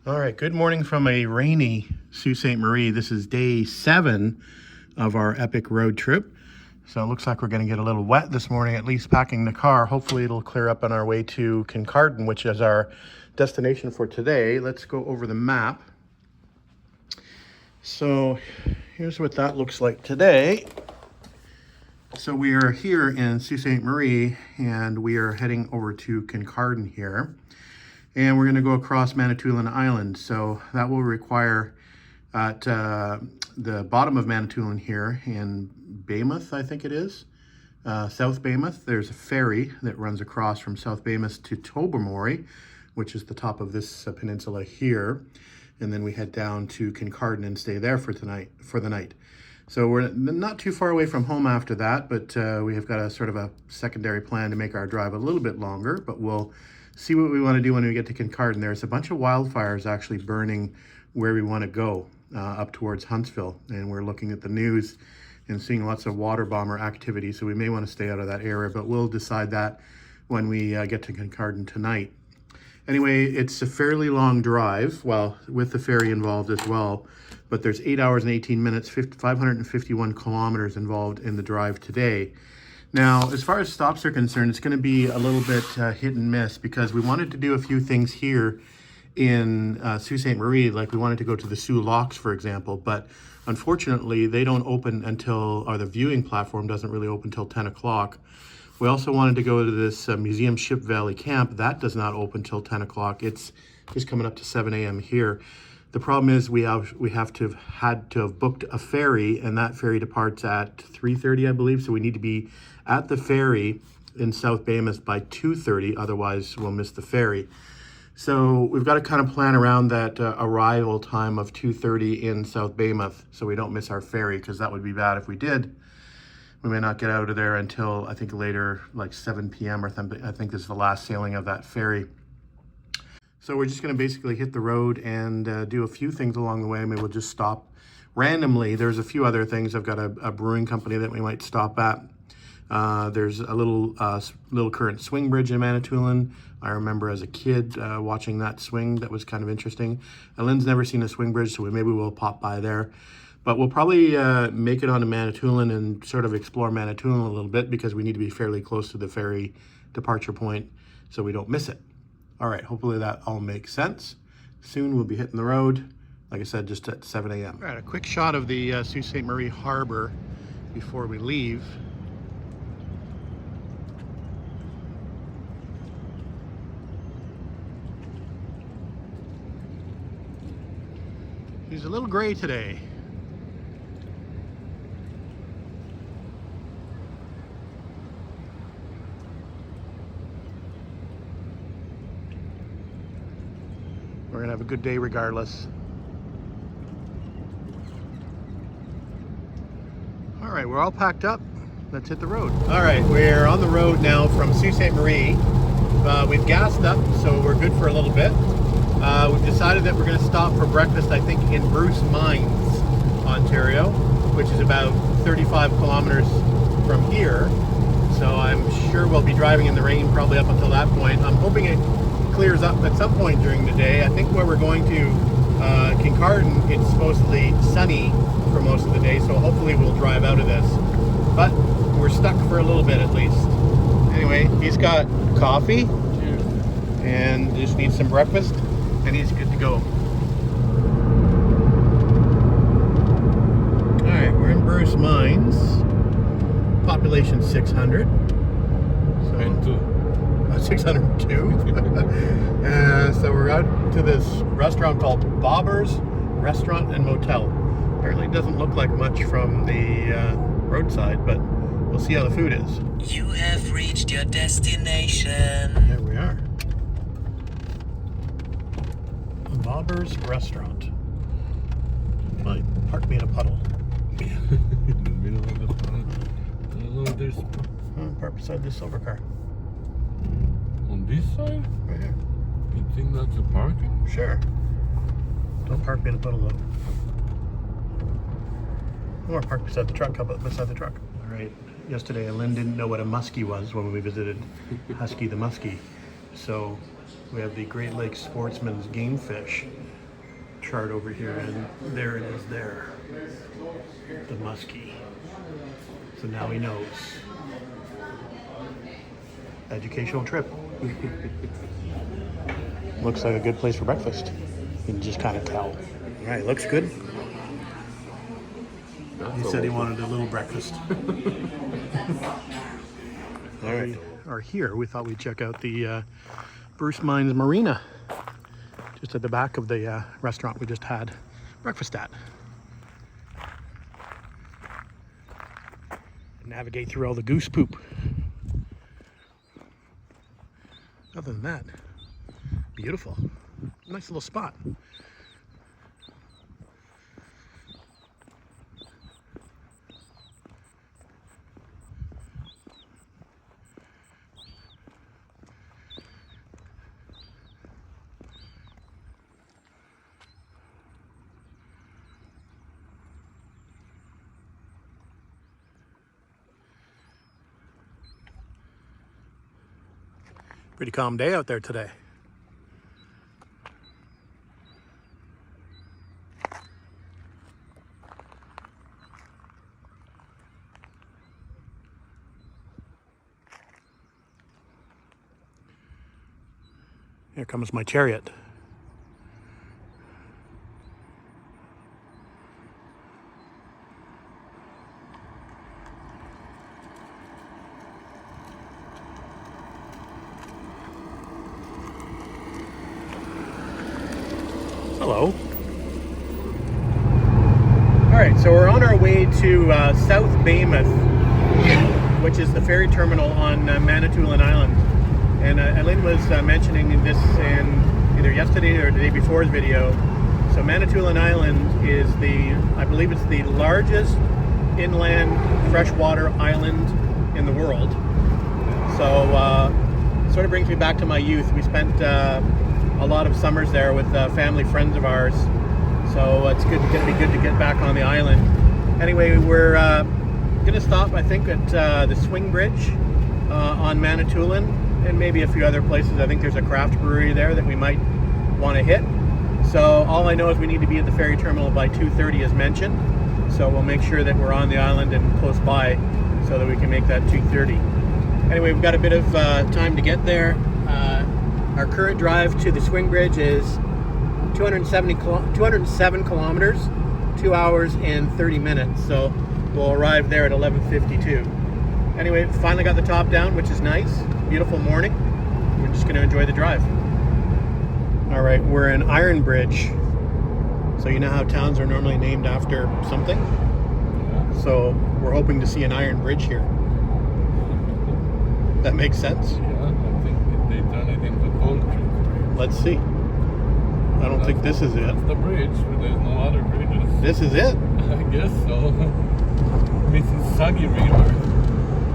All right, good morning from a rainy Sault Ste. Marie. This is day 7 of our epic road trip. So it looks like we're going to get a little wet this morning, at least packing the car. Hopefully it'll clear up on our way to Kincardine, which is our destination for today. Let's go over the map. So here's what that looks like today. So we are here in Sault Ste. Marie, and we are heading over to Kincardine here. And we're going to go across Manitoulin Island. So that will require at the bottom of Manitoulin here in Baymouth, I think it is, South Baymouth. There's a ferry that runs across from South Baymouth to Tobermory, which is the top of this peninsula here. And then we head down to Kincardine and stay there for the night. So we're not too far away from home after that, but we have got a sort of a secondary plan to make our drive a little bit longer, but we'll see what we want to do when we get to Kincardine. There's a bunch of wildfires actually burning where we want to go, up towards Huntsville. And we're looking at the news and seeing lots of water bomber activity. So we may want to stay out of that area, but we'll decide that when we get to Kincardine tonight. Anyway, it's a fairly long drive, well, with the ferry involved as well. But there's 8 hours and 18 minutes, 551 kilometers involved in the drive today. Now, as far as stops are concerned, it's going to be a little bit hit and miss because we wanted to do a few things here in Sault Ste. Marie, like we wanted to go to the Sault Locks, for example, but unfortunately they don't open until, or the viewing platform doesn't really open until 10 o'clock. We also wanted to go to this Museum Ship Valley Camp. That does not open till 10 o'clock. It's just coming up to 7 a.m. here. The problem is we had to have booked a ferry, and that ferry departs at 3:30, I believe. So we need to be at the ferry in South Baymouth by 2:30, otherwise we'll miss the ferry. So we've got to kind of plan around that arrival time of 2:30 in South Baymouth so we don't miss our ferry, because that would be bad if we did. We may not get out of there until, I think, later, like 7 p.m. or something. I think this is the last sailing of that ferry. So we're just going to basically hit the road and do a few things along the way. Maybe we'll just stop randomly. There's a few other things. I've got a brewing company that we might stop at. There's a little current swing bridge in Manitoulin. I remember as a kid watching that swing. That was kind of interesting. Lynn's never seen a swing bridge, so maybe we'll pop by there. But we'll probably make it onto Manitoulin and sort of explore Manitoulin a little bit, because we need to be fairly close to the ferry departure point so we don't miss it. All right, hopefully that all makes sense. Soon we'll be hitting the road, like I said, just at 7 a.m. All right, a quick shot of the Sault Ste. Marie Harbor before we leave. He's a little gray today. We're gonna have a good day regardless. All right, we're all packed up. Let's hit the road. All right, we're on the road now from Sault Ste. Marie. We've gassed up, so we're good for a little bit. We've decided that we're gonna stop for breakfast, I think, in Bruce Mines, Ontario, which is about 35 kilometers from here. So I'm sure we'll be driving in the rain probably up until that point. I'm hoping it clears up at some point during the day. I think where we're going to, Kincardine, it's supposedly sunny for most of the day, so hopefully we'll drive out of this. But we're stuck for a little bit at least. Anyway, he's got coffee. Cheers. And just needs some breakfast, and he's good to go. All right, we're in Bruce Mines. Population 600. So 602. So we're out to this restaurant called Bobber's Restaurant and Motel. Apparently it doesn't look like much from the roadside, but we'll see how the food is. You have reached your destination. There we are. Bobber's Restaurant. Might park me in a puddle. In the middle of the pond. I don't know if there's... Park beside this silver car. On this side? Right here. You think that's a parking? Sure. Don't park me in a puddle though. Or park beside the truck. How about beside the truck? All right. Yesterday, Lynn didn't know what a muskie was when we visited Husky the Muskie. So we have the Great Lakes Sportsman's game fish. chart over here, and there it is there. The muskie. So now he knows. Educational trip. Looks like a good place for breakfast. You can just kind of tell. All right, looks good. He said he wanted a little breakfast. All right. Are here. We thought we'd check out the Bruce Mines Marina, just at the back of the restaurant we just had breakfast at. Navigate through all the goose poop. Other than that, beautiful. Nice little spot. Pretty calm day out there today. Here comes my chariot. Hello. All right, so we're on our way to South Baymouth, which is the ferry terminal on Manitoulin Island. And Elaine was mentioning this in either yesterday or the day before's video. So Manitoulin Island is I believe it's the largest inland freshwater island in the world. So sort of brings me back to my youth. We spent a lot of summers there with family friends of ours, so it's going to be good to get back on the island. Anyway, we're going to stop, I think, at the Swing Bridge on Manitoulin, and maybe a few other places. I think there's a craft brewery there that we might want to hit. So all I know is we need to be at the ferry terminal by 2:30 as mentioned, so we'll make sure that we're on the island and close by so that we can make that 2:30. Anyway, we've got a bit of time to get there. Our current drive to the Swing Bridge is 207 kilometers, 2 hours and 30 minutes. So we'll arrive there at 11:52. Anyway, finally got the top down, which is nice. Beautiful morning. We're just going to enjoy the drive. All right, we're in Iron Bridge. So you know how towns are normally named after something? So we're hoping to see an iron bridge here. That makes sense? Yeah, I think they turn it into concrete. Let's see. I don't think this is it. That's the bridge. There's no other bridges. This is it? I guess so. Mississauga River.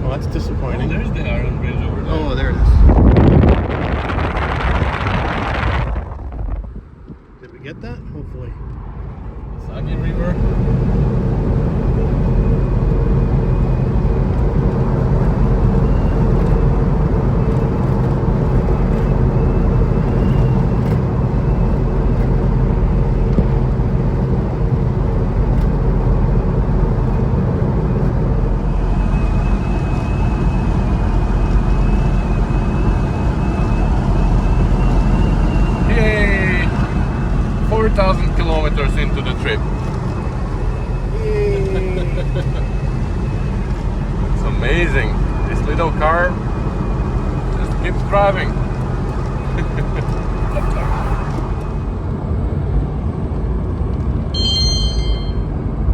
Well, that's Oh, disappointing. there's the Iron Bridge over there. Oh, there it is. Did we get that? Hopefully. Mississauga River. Yay! 4,000 kilometers into the trip. It's amazing. This little car just keeps driving.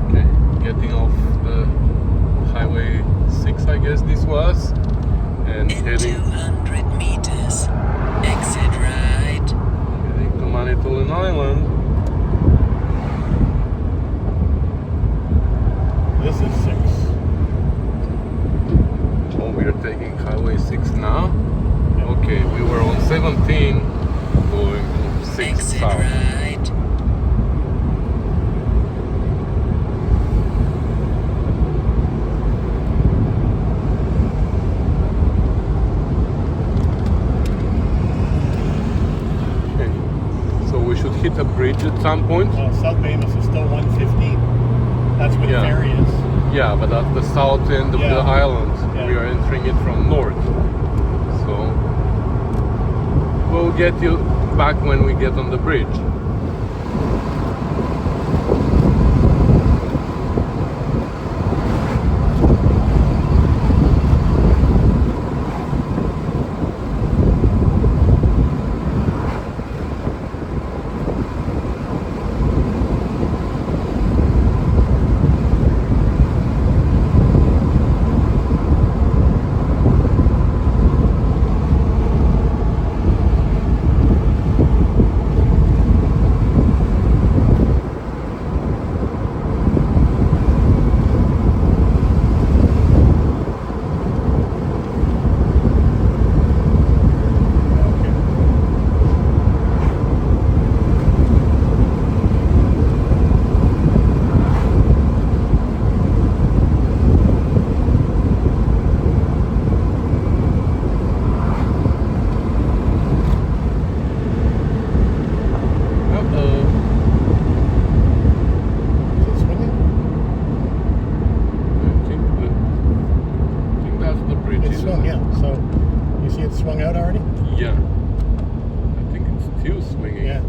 Okay, getting off the highway 6, I guess this was, and In heading 200 meters, exit right. to Manitoulin Island. This is 6. Oh, we are taking Highway 6 now. Okay, we were on 17 going to 6 Exit south. right. Okay, so we should hit a bridge at some point. South Baymouth is still 115. That's where Yeah. the ferry is. Yeah, but at the south end of Yeah. the island, Yeah. we are entering it from north. So we'll get you back when we get on the bridge. Swung out already? Yeah. I think it's still swinging. Yeah.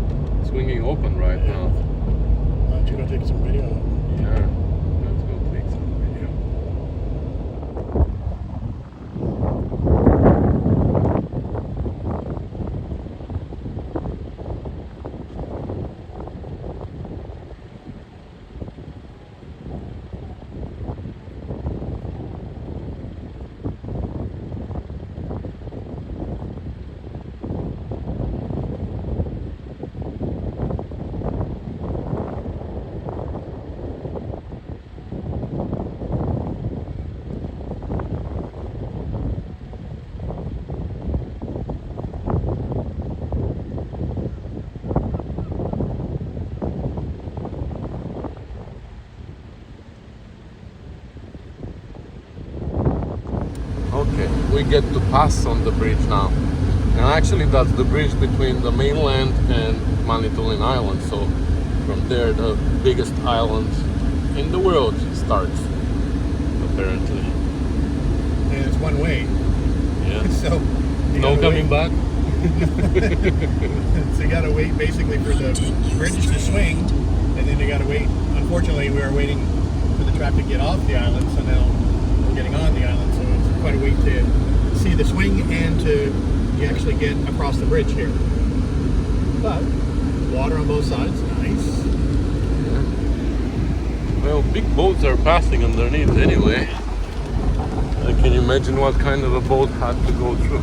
Swinging open right now. Why don't you go take some video? Yeah. Let's go take some video. Okay, we get to pass on the bridge now. And actually that's the bridge between the mainland and Manitoulin Island. So from there the biggest island in the world starts, apparently. And it's one way. Yeah. So No coming back? So you gotta wait basically for the bridge to swing, and then you gotta wait. Unfortunately, we were waiting for the traffic to get off the island, so now we're getting on the island. So it's quite a wait to see the swing and to actually get across the bridge here. But water on both sides, nice. Yeah. Well, big boats are passing underneath anyway. I can imagine what kind of a boat had to go through.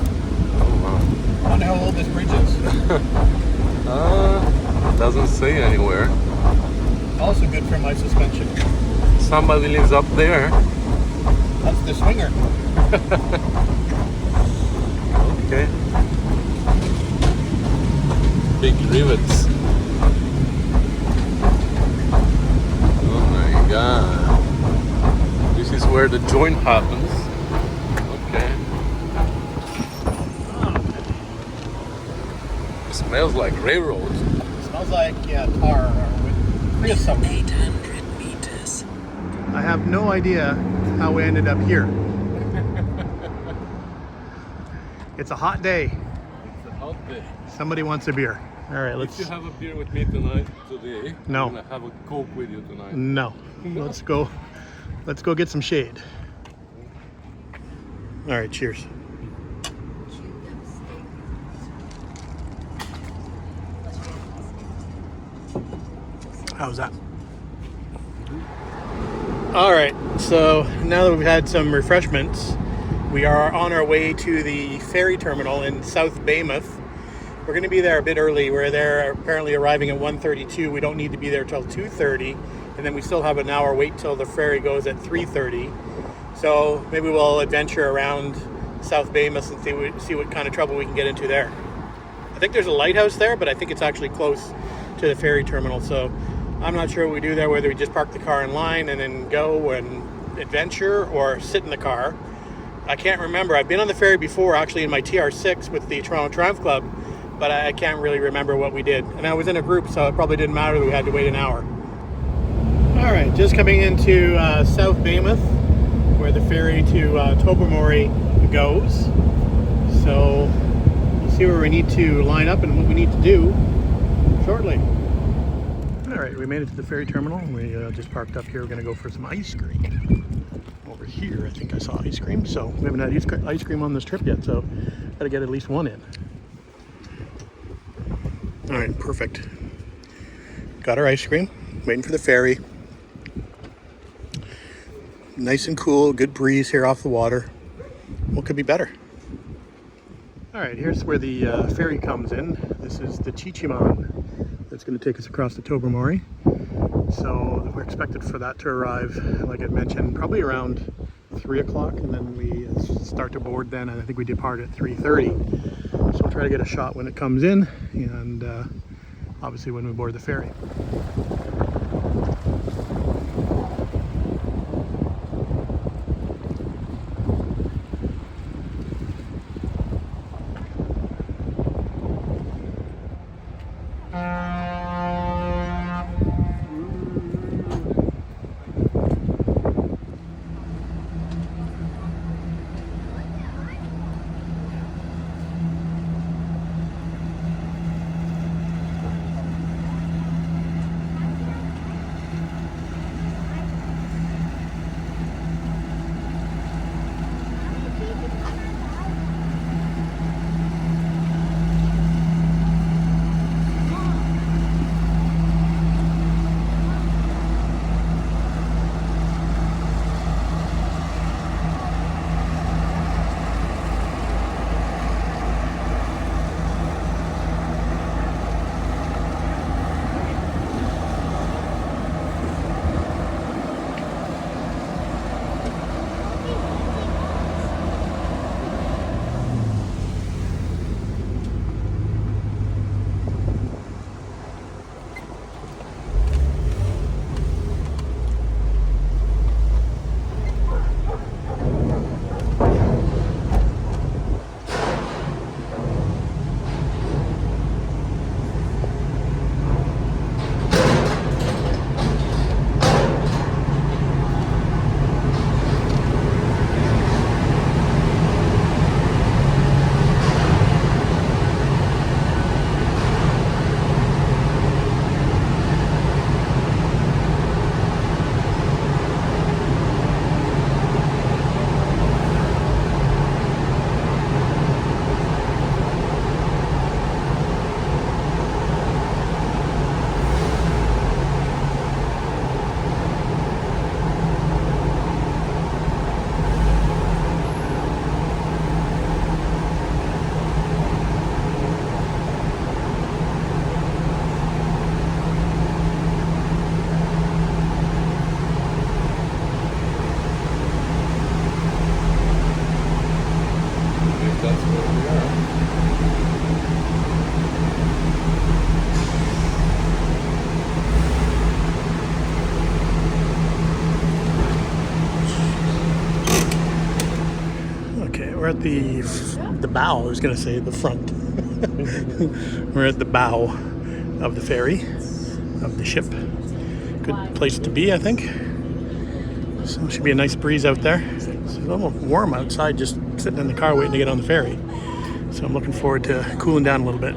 Oh wow. I wonder how old this bridge is. Doesn't say anywhere. Also good for my suspension. Somebody lives up there. That's the swinger. Okay. Big rivets. Oh my god. This is where the joint happens. Okay. It smells like railroad. Smells like, yeah, tar or with something. 800 meters. I have no idea how we ended up here. It's a hot day. It's a hot day. Somebody wants a beer. All right, If let's. you have a beer with me today, No. I'm gonna have a Coke with you tonight. No, let's go. Let's go get some shade. All right, cheers. How's that? All right, so now that we've had some refreshments, we are on our way to the ferry terminal in South Baymouth. We're going to be there a bit early. We're there apparently arriving at 1:32. We don't need to be there till 2:30, and then we still have an hour wait till the ferry goes at 3:30. So maybe we'll adventure around South Baymouth and see what kind of trouble we can get into there. I think there's a lighthouse there, but I think it's actually close to the ferry terminal. So I'm not sure what we do there, whether we just park the car in line and then go and adventure or sit in the car. I can't remember. I've been on the ferry before, actually in my TR6 with the Toronto Triumph Club, but I can't really remember what we did. And I was in a group, so it probably didn't matter that we had to wait an hour. All right, just coming into South Baymouth, where the ferry to Tobermory goes. So we'll see where we need to line up and what we need to do shortly. All right, we made it to the ferry terminal. We just parked up here. We're gonna go for some ice cream. Over here, I think I saw ice cream. So we haven't had ice cream on this trip yet, so gotta get at least one in. All right, perfect. Got our ice cream, waiting for the ferry. Nice and cool, good breeze here off the water. What could be better? All right, here's where the ferry comes in. This is the Chichiman that's going to take us across to Tobermory. So we're expected for that to arrive, like I mentioned, probably around 3 o'clock, and then we start to board then, and I think we depart at 3:30. So we'll try to get a shot when it comes in, and obviously when we board the ferry. We're at the bow, I was going to say the front. We're at the bow of the ferry, of the ship. Good place to be, I think. So it should be a nice breeze out there. It's a little warm outside, just sitting in the car waiting to get on the ferry. So I'm looking forward to cooling down a little bit.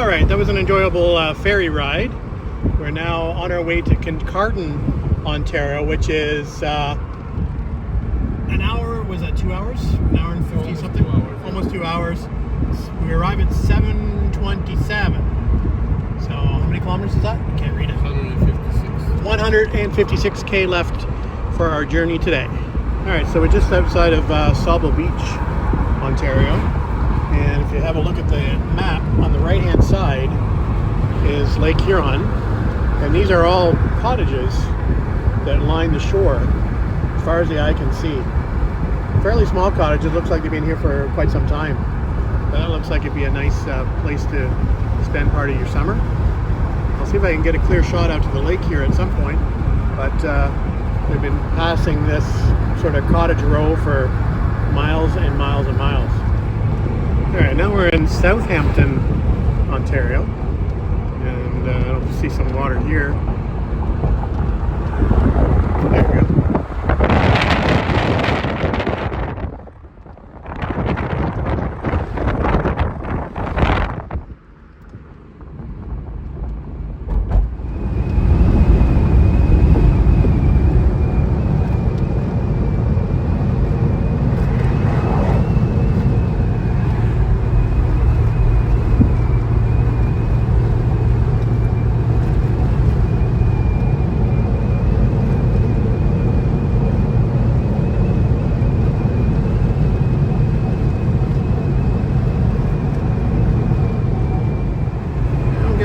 All right, that was an enjoyable ferry ride. We're now on our way to Kincardine, Ontario, which is an hour, was that 2 hours? An hour and 50 Almost something? 2 hours, yeah. Almost 2 hours. We arrive at 7:27. So how many kilometers is that? I can't read it. 156. 156K left for our journey today. All right, so we're just outside of Sault Beach, Ontario. And if you have a look at the map, on the right-hand side is Lake Huron. And these are all cottages that line the shore as far as the eye can see. Fairly small cottages. Looks like they've been here for quite some time. That looks like it'd be a nice place to spend part of your summer. I'll see if I can get a clear shot out to the lake here at some point. But we've been passing this sort of cottage row for miles and miles and miles. All right, now we're in Southampton, Ontario. And I'll see some water here. There we go.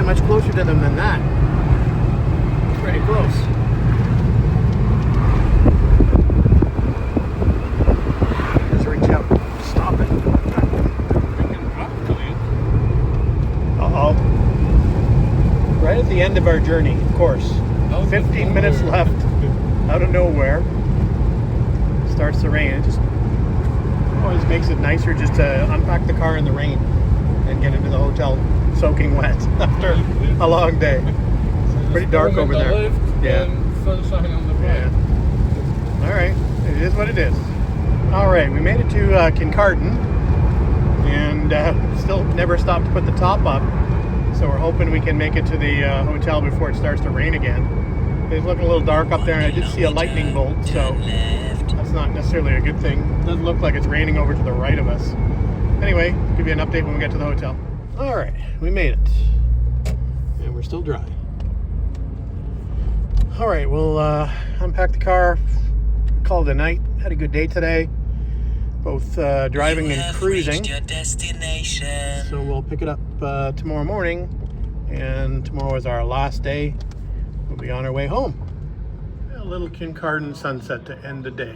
Much closer to them than that. Pretty close. Just reach out. Stop it. Uh-oh. Right at the end of our journey, of course. 15 minutes left. Out of nowhere. Starts to rain. It just always makes it nicer just to unpack the car in the rain and get into the hotel soaking wet after a long day. It's pretty dark over there. Yeah. Sunshine on the right. Yeah. All right. It is what it is. All right. We made it to Kincardine and still never stopped to put the top up. So we're hoping we can make it to the hotel before it starts to rain again. It's looking a little dark up there, and I did see a lightning bolt, so that's not necessarily a good thing. It doesn't look like it's raining over to the right of us. Anyway, give you an update when we get to the hotel. All right, we made it, and we're still dry. All right, we'll unpack the car, call it a night. Had a good day today, both driving and cruising. Your destination. So we'll pick it up tomorrow morning, and tomorrow is our last day. We'll be on our way home. A little Kincardine sunset to end the day.